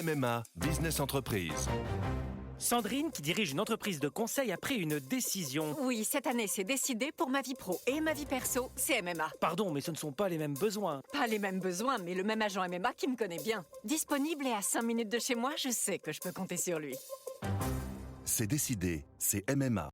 MMA Business Entreprise. Sandrine, qui dirige une entreprise de conseil, a pris une décision. Oui, cette année, c'est décidé pour ma vie pro et ma vie perso, c'est MMA. Pardon, mais ce ne sont pas les mêmes besoins. Pas les mêmes besoins, mais le même agent MMA qui me connaît bien. Disponible et à 5 minutes de chez moi, je sais que je peux compter sur lui. C'est décidé, c'est MMA.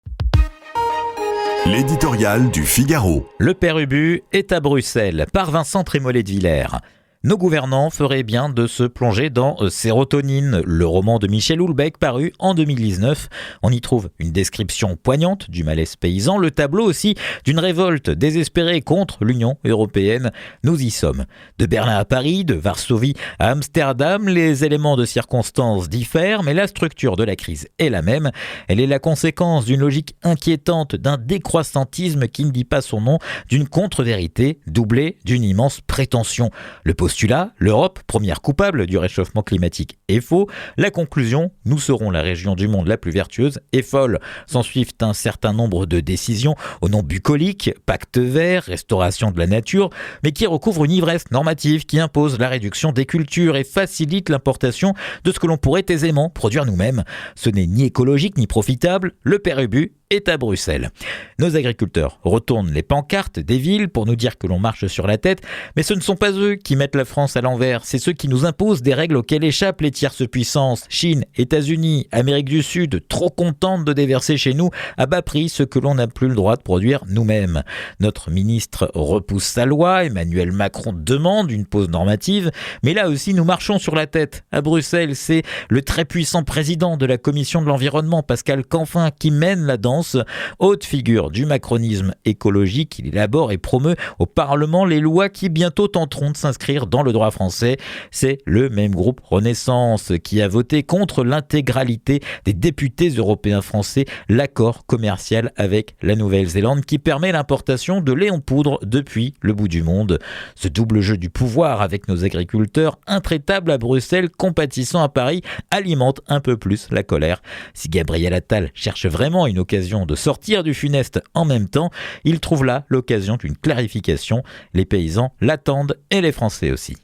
L'éditorial du Figaro. Le père Ubu est à Bruxelles par Vincent Trémollet de Villers. Nos gouvernants feraient bien de se plonger dans Sérotonine, le roman de Michel Houellebecq paru en 2019. On y trouve une description poignante du malaise paysan, le tableau aussi d'une révolte désespérée contre l'Union européenne. Nous y sommes. De Berlin à Paris, de Varsovie à Amsterdam, les éléments de circonstance diffèrent, mais la structure de la crise est la même. Elle est la conséquence d'une logique inquiétante, d'un décroissantisme qui ne dit pas son nom, d'une contre-vérité doublée d'une immense prétention. Le postulat, l'Europe, première coupable du réchauffement climatique, est faux. La conclusion, nous serons la région du monde la plus vertueuse, est folle. S'ensuivent un certain nombre de décisions au nom bucolique, pacte vert, restauration de la nature, mais qui recouvrent une ivresse normative qui impose la réduction des cultures et facilite l'importation de ce que l'on pourrait aisément produire nous-mêmes. Ce n'est ni écologique ni profitable. Le père Ubu est à Bruxelles. Nos agriculteurs retournent les pancartes des villes pour nous dire que l'on marche sur la tête, mais ce ne sont pas eux qui mettent la France à l'envers, c'est ceux qui nous imposent des règles auxquelles échappent les tierces puissances. Chine, États-Unis, Amérique du Sud, trop contentes de déverser chez nous à bas prix ce que l'on n'a plus le droit de produire nous-mêmes. Notre ministre repousse sa loi, Emmanuel Macron demande une pause normative, mais là aussi nous marchons sur la tête. À Bruxelles, c'est le très puissant président de la Commission de l'environnement, Pascal Canfin, qui mène la danse. Haute figure du macronisme écologique, il élabore et promeut au Parlement les lois qui bientôt tenteront de s'inscrire dans le droit français. C'est le même groupe Renaissance qui a voté contre l'intégralité des députés européens français l'accord commercial avec la Nouvelle-Zélande qui permet l'importation de lait en poudre depuis le bout du monde. Ce double jeu du pouvoir avec nos agriculteurs intraitables à Bruxelles, compatissants à Paris, alimente un peu plus la colère. Si Gabriel Attal cherche vraiment une occasion de sortir du funeste en même temps, il trouve là l'occasion d'une clarification. Les paysans l'attendent et les Français aussi.